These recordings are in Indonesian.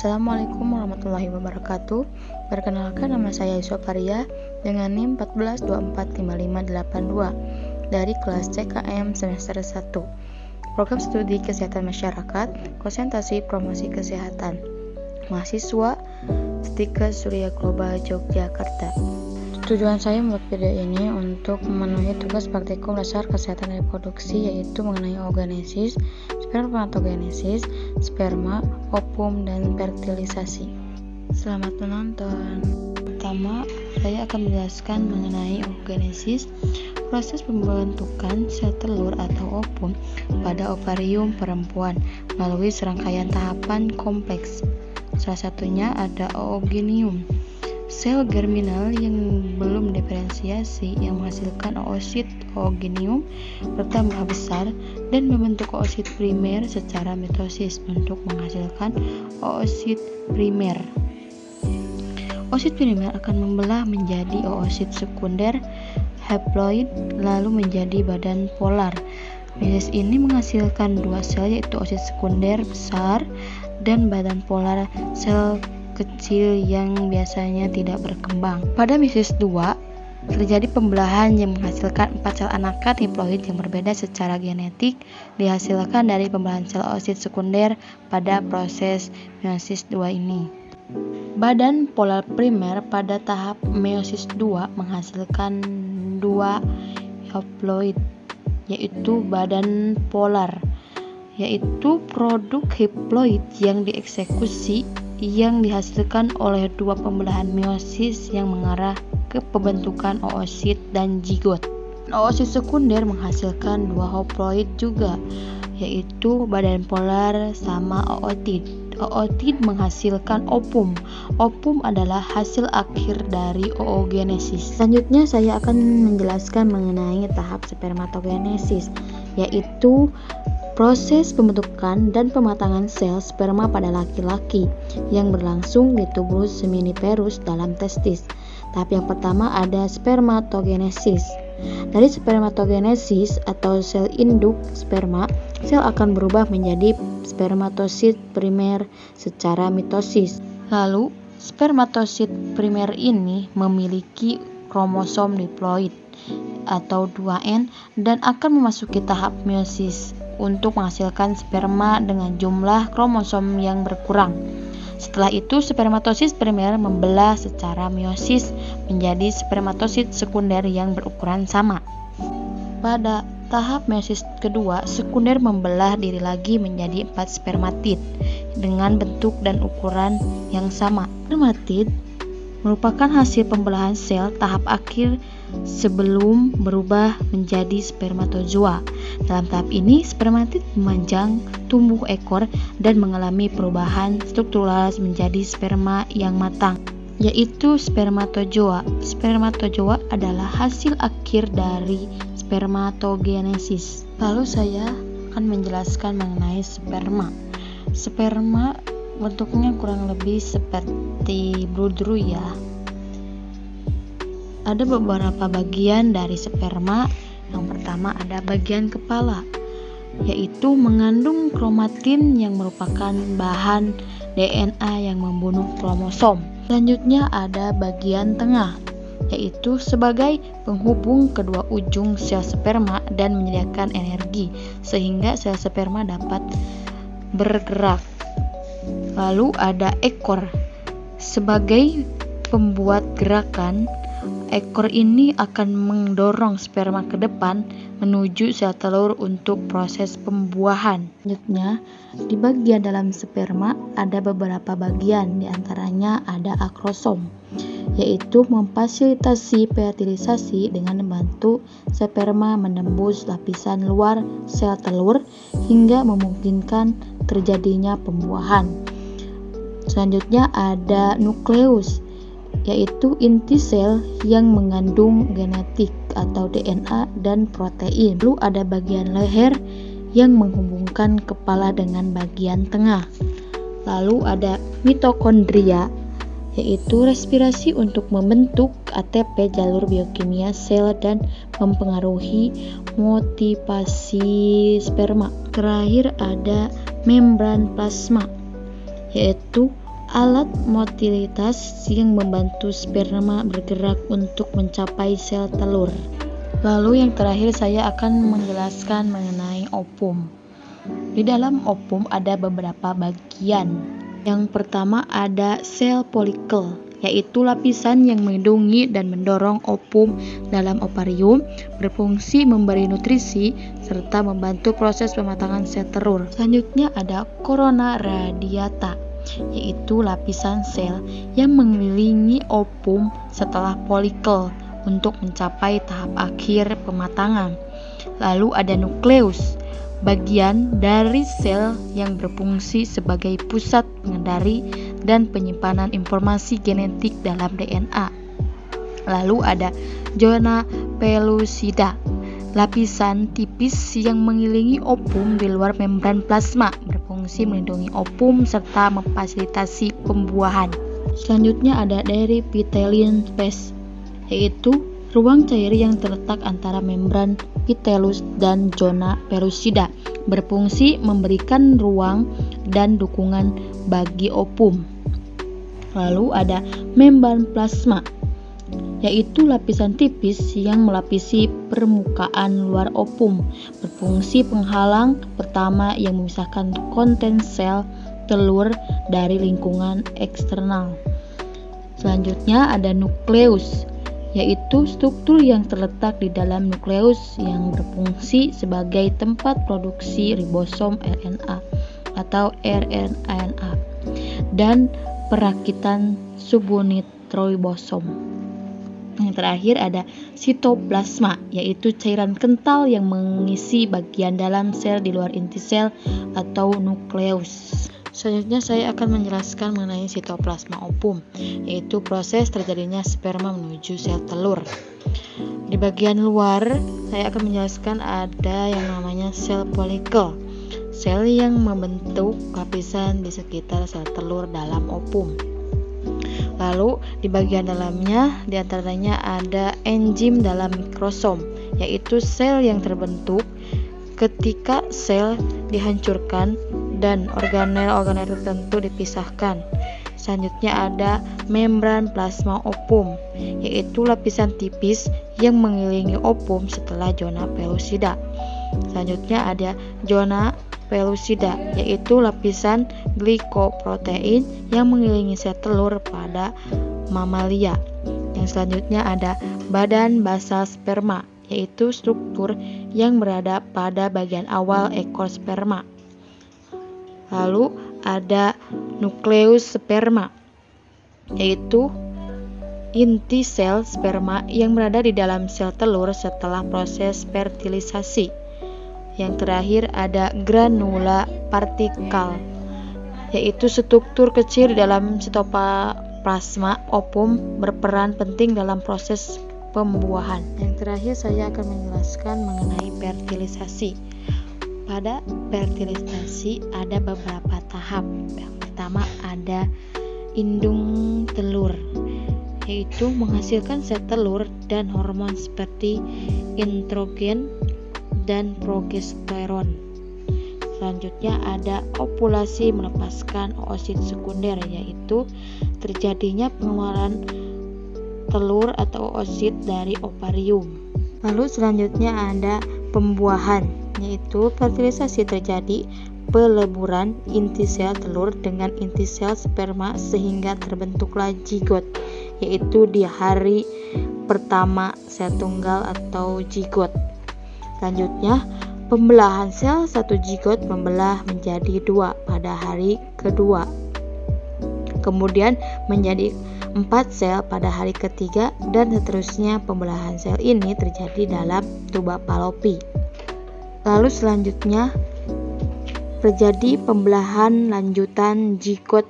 Assalamualaikum warahmatullahi wabarakatuh. Perkenalkan, nama saya Yusuf Faria dengan NIM 14245582 dari kelas CKM semester 1. Program Studi Kesehatan Masyarakat, Konsentrasi Promosi Kesehatan. Mahasiswa Stikes Surya Global Yogyakarta. Tujuan saya membuat video ini untuk memenuhi tugas praktikum dasar kesehatan reproduksi, yaitu mengenai oogenesis, spermatogenesis, sperma, ovum, dan fertilisasi. Selamat menonton. Pertama, saya akan menjelaskan mengenai oogenesis, proses pembentukan sel telur atau ovum pada ovarium perempuan melalui serangkaian tahapan kompleks. Salah satunya ada ooginium, sel germinal yang belum diferensiasi yang menghasilkan oosit ooginium bertambah besar dan membentuk oosit primer secara mitosis untuk menghasilkan oosit primer. Oosit primer akan membelah menjadi oosit sekunder haploid lalu menjadi badan polar. Proses ini menghasilkan dua sel, yaitu oosit sekunder besar dan badan polar sel kecil yang biasanya tidak berkembang. Pada meiosis 2 terjadi pembelahan yang menghasilkan 4 sel anakat haploid yang berbeda secara genetik dihasilkan dari pembelahan sel oosit sekunder pada proses meiosis 2 ini. Badan polar primer pada tahap meiosis 2 menghasilkan 2 haploid, yaitu badan polar, yaitu produk haploid yang dieksekusi yang dihasilkan oleh dua pembelahan meiosis yang mengarah ke pembentukan oosit dan zigot. Oosit sekunder menghasilkan dua haploid juga, yaitu badan polar sama ootid. Ootid menghasilkan ovum. Ovum adalah hasil akhir dari oogenesis. Selanjutnya saya akan menjelaskan mengenai tahap spermatogenesis, yaitu proses pembentukan dan pematangan sel sperma pada laki-laki yang berlangsung di tubuh seminiferus dalam testis. Tahap yang pertama ada spermatogenesis. Dari spermatogenesis atau sel induk sperma, sel akan berubah menjadi spermatosit primer secara mitosis. Lalu, spermatosit primer ini memiliki kromosom diploid atau 2N dan akan memasuki tahap meiosis untuk menghasilkan sperma dengan jumlah kromosom yang berkurang. Setelah itu, spermatosit primer membelah secara meiosis menjadi spermatosit sekunder yang berukuran sama. Pada tahap meiosis kedua, sekunder membelah diri lagi menjadi 4 spermatid dengan bentuk dan ukuran yang sama. Spermatid merupakan hasil pembelahan sel tahap akhir sebelum berubah menjadi spermatozoa. Dalam tahap ini, spermatid memanjang, tumbuh ekor, dan mengalami perubahan struktural menjadi sperma yang matang, yaitu spermatozoa. Spermatozoa adalah hasil akhir dari spermatogenesis. Lalu saya akan menjelaskan mengenai sperma. Sperma bentuknya kurang lebih seperti brudru ya. Ada beberapa bagian dari sperma. Yang pertama ada bagian kepala, yaitu mengandung kromatin yang merupakan bahan DNA yang membunuh kromosom. Selanjutnya ada bagian tengah, yaitu sebagai penghubung kedua ujung sel sperma dan menyediakan energi sehingga sel sperma dapat bergerak. Lalu ada ekor sebagai pembuat gerakan. Ekor ini akan mendorong sperma ke depan menuju sel telur untuk proses pembuahan. Selanjutnya, di bagian dalam sperma ada beberapa bagian, diantaranya ada akrosom, yaitu memfasilitasi fertilisasi dengan membantu sperma menembus lapisan luar sel telur hingga memungkinkan terjadinya pembuahan. Selanjutnya ada nukleus, yaitu inti sel yang mengandung genetik atau DNA dan protein. Lalu ada bagian leher yang menghubungkan kepala dengan bagian tengah. Lalu ada mitokondria, yaitu respirasi untuk membentuk ATP jalur biokimia sel dan mempengaruhi motivasi sperma. Terakhir ada membran plasma, yaitu alat motilitas yang membantu sperma bergerak untuk mencapai sel telur. Lalu yang terakhir saya akan menjelaskan mengenai ovum. Di dalam ovum ada beberapa bagian. Yang pertama ada sel folikel, yaitu lapisan yang melindungi dan mendorong ovum dalam ovarium, berfungsi memberi nutrisi serta membantu proses pematangan sel telur. Selanjutnya ada corona radiata, yaitu lapisan sel yang mengelilingi ovum setelah folikel untuk mencapai tahap akhir pematangan. Lalu ada nukleus, bagian dari sel yang berfungsi sebagai pusat pengendali dan penyimpanan informasi genetik dalam DNA. Lalu ada zona pellucida, lapisan tipis yang mengelilingi ovum di luar membran plasma, berfungsi melindungi ovum serta memfasilitasi pembuahan. Selanjutnya ada dairy epithelium space, yaitu ruang cair yang terletak antara membran pitellus dan zona pellucida, berfungsi memberikan ruang dan dukungan bagi ovum. Lalu ada membran plasma, yaitu lapisan tipis yang melapisi permukaan luar ovum, berfungsi penghalang pertama yang memisahkan konten sel telur dari lingkungan eksternal. Selanjutnya ada nukleus, yaitu struktur yang terletak di dalam nukleus yang berfungsi sebagai tempat produksi ribosom RNA atau rRNA dan perakitan subunit ribosom. Yang terakhir ada sitoplasma, yaitu cairan kental yang mengisi bagian dalam sel di luar inti sel atau nukleus. Selanjutnya saya akan menjelaskan mengenai sitoplasma ovum, yaitu proses terjadinya sperma menuju sel telur. Di bagian luar saya akan menjelaskan ada yang namanya sel folikel, sel yang membentuk lapisan di sekitar sel telur dalam ovum. Lalu di bagian dalamnya diantaranya ada enzim dalam mikrosom, yaitu sel yang terbentuk ketika sel dihancurkan dan organel-organel tertentu dipisahkan. Selanjutnya ada membran plasma ovum, yaitu lapisan tipis yang mengelilingi ovum setelah zona pellucida. Selanjutnya ada zona pellucida, yaitu lapisan glikoprotein yang mengelilingi sel telur pada mamalia. Yang selanjutnya ada badan basal sperma, yaitu struktur yang berada pada bagian awal ekor sperma. Lalu ada nukleus sperma, yaitu inti sel sperma yang berada di dalam sel telur setelah proses fertilisasi. Yang terakhir ada granula partikal, yaitu struktur kecil di dalam sitoplasma ovum berperan penting dalam proses pembuahan. Yang terakhir saya akan menjelaskan mengenai fertilisasi. Pada fertilisasi ada beberapa tahap. Yang pertama ada indung telur, yaitu menghasilkan sel telur dan hormon seperti estrogen dan progesteron. Selanjutnya ada ovulasi melepaskan oosit sekunder, yaitu terjadinya pengeluaran telur atau oosit dari ovarium. Lalu selanjutnya ada pembuahan, yaitu fertilisasi terjadi peleburan inti sel telur dengan inti sel sperma sehingga terbentuklah zigot, yaitu di hari pertama sel tunggal atau zigot. Selanjutnya pembelahan sel satu zigot membelah menjadi 2 pada hari kedua, kemudian menjadi 4 sel pada hari ketiga, dan seterusnya pembelahan sel ini terjadi dalam tuba Fallopi. Lalu selanjutnya terjadi pembelahan lanjutan zigot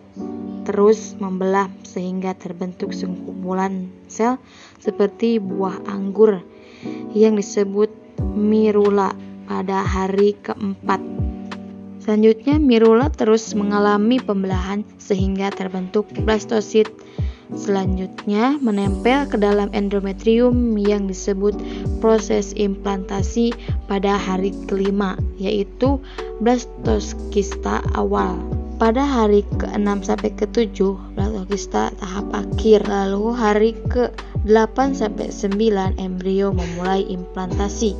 terus membelah sehingga terbentuk sekumpulan sel seperti buah anggur yang disebut mirula pada hari keempat. Selanjutnya mirula terus mengalami pembelahan sehingga terbentuk blastosit. Selanjutnya menempel ke dalam endometrium yang disebut proses implantasi pada hari kelima, yaitu blastoskista awal. pada hari ke-6 sampai ke-7 Blattogista tahap akhir. Lalu hari ke-8 sampai 9 embrio memulai implantasi.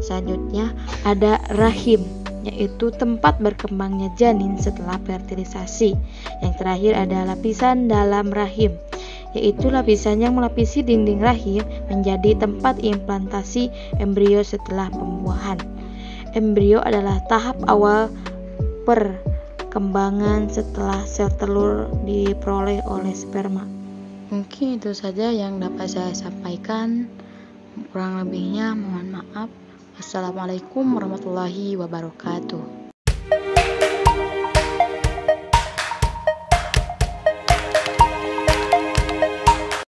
Selanjutnya ada rahim, yaitu tempat berkembangnya janin setelah fertilisasi. Yang terakhir ada lapisan dalam rahim, yaitu lapisan yang melapisi dinding rahim menjadi tempat implantasi embrio setelah pembuahan. Embrio adalah tahap awal perkembangan setelah sel telur diperoleh oleh sperma. Mungkin itu saja yang dapat saya sampaikan. Kurang lebihnya mohon maaf. Wassalamualaikum warahmatullahi wabarakatuh.